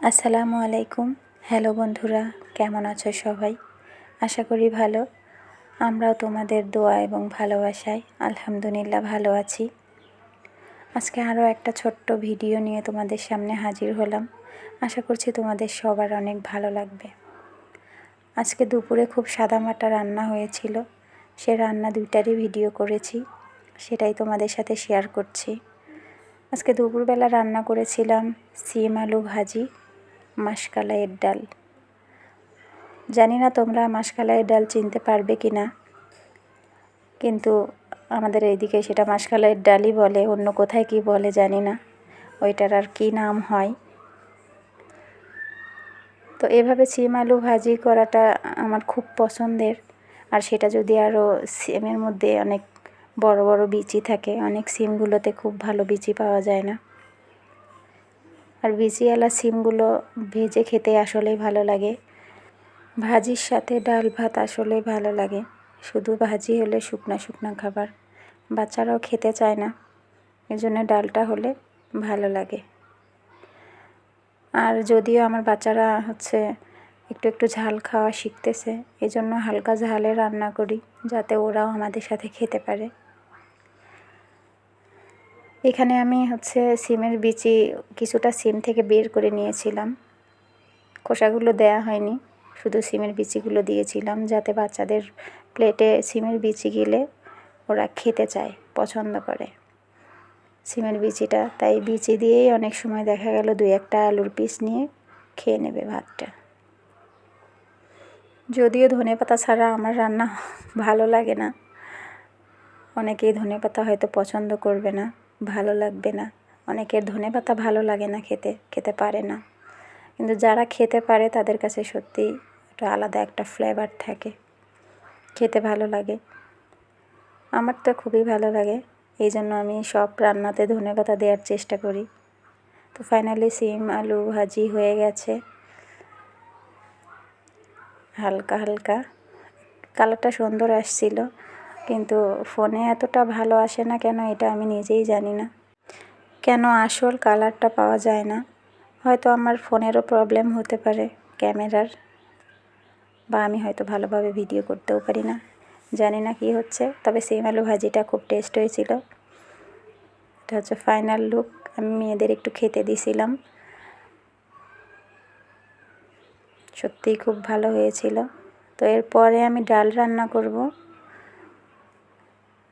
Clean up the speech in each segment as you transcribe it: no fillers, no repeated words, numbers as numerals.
আসসালামু আলাইকুম। হ্যালো বন্ধুরা, কেমন আছো সবাই? আশা করি ভালো। আমরাও তোমাদের দোয়া এবং ভালোবাসায় আলহামদুলিল্লাহ ভালো আছি। আজকে আরও একটা ছোট্ট ভিডিও নিয়ে তোমাদের সামনে হাজির হলাম। আশা করছি তোমাদের সবার অনেক ভালো লাগবে। আজকে দুপুরে খুব সাদামাটা রান্না হয়েছিল। সে রান্না দুইটারই ভিডিও করেছি, সেটাই তোমাদের সাথে শেয়ার করছি। আজকে দুপুরবেলা রান্না করেছিলাম সিম আলু ভাজি, মাশকালাইয়ের ডাল। জানি না তোমরা মাশকালাইয়ের ডাল চিনতে পারবে কি না, কিন্তু আমাদের এইদিকে সেটা মাশকালাইয়ের ডালই বলে, অন্য কোথায় কি বলে জানি না, ওইটার আর কি নাম হয়। তো এভাবে সিম আলু ভাজি করাটা আমার খুব পছন্দের। আর সেটা যদি আরও সিমের মধ্যে অনেক বড় বড় বিচি থাকে, অনেক সিমগুলোতে খুব ভালো বিচি পাওয়া যায় না। আর বিচিওয়ালা সিমগুলো ভেজে খেতে আসলেই ভালো লাগে। ভাজির সাথে ডাল ভাত আসলেই ভালো লাগে। শুধু ভাজি হলে শুকনা শুকনা খাবার বাচ্চারাও খেতে চায় না, এজন্য ডালটা হলে ভালো লাগে। আর যদিও আমার বাচ্চারা একটু একটু ঝাল খাওয়া শিখতেছে, এজন্য হালকা ঝালে রান্না করি যাতে ওরাও আমাদের সাথে খেতে পারে। এখানে আমি সিমের বিচি কিছুটা সিম থেকে বের করে নিয়েছিলাম, খোসাগুলো দেয়া হয়নি, শুধু সিমের বিচিগুলো দিয়েছিলাম যাতে বাচ্চাদের প্লেটে সিমের বিচি গেলে ওরা খেতে চায়, পছন্দ করে সিমের বিচিটা। তাই বিচি দিয়েই অনেক সময় দেখা গেল 2-1টা আলুর পিস নিয়ে খেয়ে নেবে ভাতটা। যদিও ধনেপাতা ছাড়া আমার রান্না ভালো লাগে না। অনেকেই ধনেপাতা হয়তো পছন্দ করবে না, ভালো লাগবে না। অনেকের ধনেপাতা ভালো লাগে না, খেতে পারে না। কিন্তু যারা খেতে পারে তাদের কাছে সত্যিই একটা আলাদা একটা ফ্লেভার থাকে, খেতে ভালো লাগে। আমার তো খুবই ভালো লাগে, এই জন্য আমি সব রান্নাতে ধনেপাতা দেওয়ার চেষ্টা করি। তো ফাইনালি সিম আলু ভাজি হয়ে গেছে। হালকা হালকা কালারটা সুন্দর আসছিল, কিন্তু ফোনে এতটা ভালো আসে না কেন, এটা আমি নিজেই জানি না কেন আসল কালারটা পাওয়া যায় না। হয়তো আমার ফোনেরও প্রবলেম হতে পারে, ক্যামেরার, বা আমি হয়তো ভালোভাবে ভিডিও করতেও পারি না, জানি না কি হচ্ছে। তবে সিম আলু ভাজিটা খুব টেস্ট হয়েছিল। এটা ফাইনাল লুক। আমি মেয়েদের একটু খেতে দিছিলাম, সত্যিই খুব ভালো হয়েছিল। তো এরপরে আমি ডাল রান্না করব,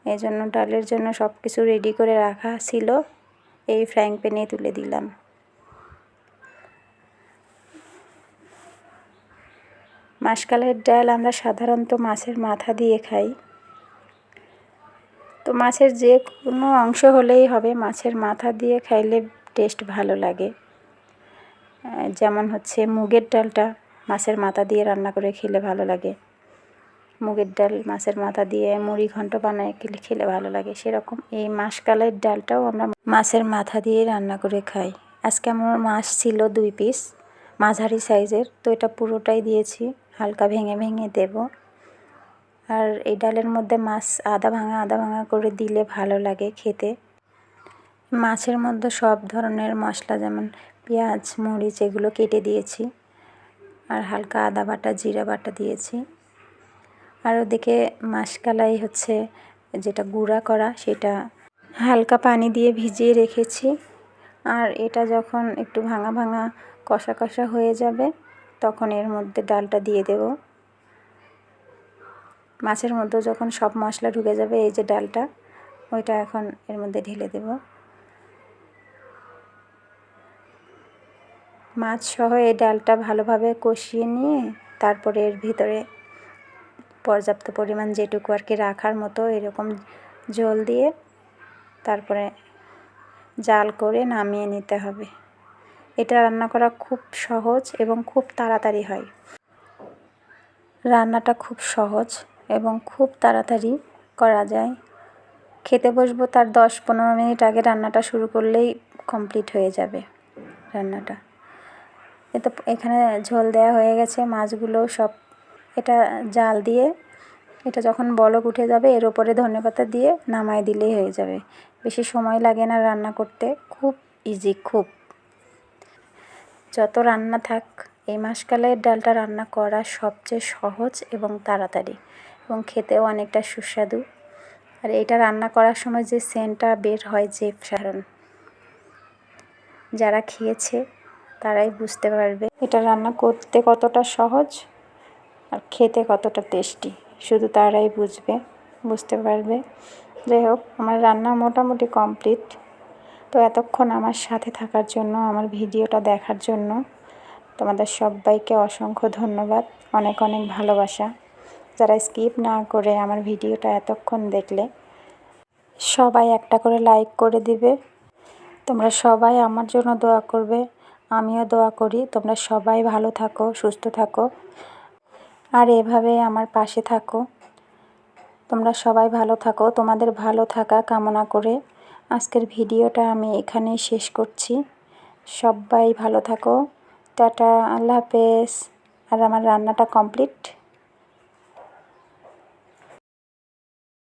এই জন্য ডালের জন্য সব কিছু রেডি করে রাখা ছিল, এই ফ্রাইং প্যানে তুলে দিলাম। মাশকালাইয়ের ডাল আমরা সাধারণত মাছের মাথা দিয়ে খাই। তো মাছের যে কোনো অংশ হলেই হবে, মাছের মাথা দিয়ে খাইলে টেস্ট ভালো লাগে। যেমন মুগের ডালটা মাছের মাথা দিয়ে রান্না করে খেলে ভালো লাগে, মুগের ডাল মাছের মাথা দিয়ে মুড়ি ঘন্ট বানায় খেলে ভালো লাগে। সেরকম এই মাশকালাইয়ের ডালটাও আমরা মাছের মাথা দিয়ে রান্না করে খাই। আজকে আমার মাছ ছিল 2 পিস, মাঝারি সাইজের, তো এটা পুরোটাই দিয়েছি, হালকা ভেঙে ভেঙে দেব। আর এই ডালের মধ্যে মাছ আধা ভাঙা করে দিলে ভালো লাগে খেতে। মাছের মধ্যে সব ধরনের মশলা যেমন পেঁয়াজ মরিচ এগুলো কেটে দিয়েছি, আর হালকা আদা বাটা জিরা বাটা দিয়েছি। আর ওদিকে মাশকালাই যেটা গুঁড়া করা, সেটা হালকা পানি দিয়ে ভিজিয়ে রেখেছি। আর এটা যখন একটু ভাঙা কষা কষা হয়ে যাবে, তখন এর মধ্যে ডালটা দিয়ে দেব। মাছের মধ্যে যখন সব মশলা ঢুকে যাবে, এই যে ডালটা, ওইটা এখন এর মধ্যে ঢেলে দেব। মাছ সহ এই ডালটা ভালোভাবে কষিয়ে নিয়ে তারপরে এর ভিতরে পর্যাপ্ত পরিমাণ যেটুকু আর কি রাখার মতো এরকম জল দিয়ে তারপরে জাল করে নামিয়ে নিতে হবে। এটা রান্না করা খুব সহজ এবং খুব তাড়াতাড়ি হয়। রান্নাটা খুব সহজ এবং খুব তাড়াতাড়ি করা যায়। খেতে বসবো তার 10-15 মিনিট আগে রান্নাটা শুরু করলেই কমপ্লিট হয়ে যাবে রান্নাটা। এখানে ঝোল দেওয়া হয়ে গেছে, মাছগুলো সব এটা জাল দিয়ে এটা যখন বলক উঠে যাবে, এর ওপরে ধনেপাতা দিয়ে নামায় দিলেই হয়ে যাবে। বেশি সময় লাগে না রান্না করতে, খুব ইজি। খুব যত রান্না থাক এই মাসকালের ডালটা রান্না করা সবচেয়ে সহজ এবং তাড়াতাড়ি এবং খেতেও অনেকটা সুস্বাদু। আর এটা রান্না করার সময় যে সেন্টটা বের হয় যে সাধারণ, যারা খেয়েছে তারাই বুঝতে পারবে এটা রান্না করতে কতটা সহজ আর খেতে কতটা টেস্টি, শুধু তারাই বুঝতে পারবে। যাই হোক, আমার রান্না মোটামুটি কমপ্লিট। তো এতক্ষণ আমার সাথে থাকার জন্য, আমার ভিডিওটা দেখার জন্য তোমাদের সবাইকে অসংখ্য ধন্যবাদ, অনেক অনেক ভালোবাসা। যারা স্কিপ না করে আমার ভিডিওটা এতক্ষণ দেখলে সবাই একটা করে লাইক করে দিবে। তোমরা সবাই আমার জন্য দোয়া করবে, আমিও দোয়া করি তোমরা সবাই ভালো থাকো, সুস্থ থাকো আর এভাবে আমার পাশে থাকো। তোমরা সবাই ভালো থাকো, তোমাদের ভালো থাকা কামনা করে আজকের ভিডিওটা আমি এখানেই শেষ করছি। সবাই ভালো থাকো, টাটা, আল্লাহ হাফেজ। আর আমার রান্নাটা কমপ্লিট।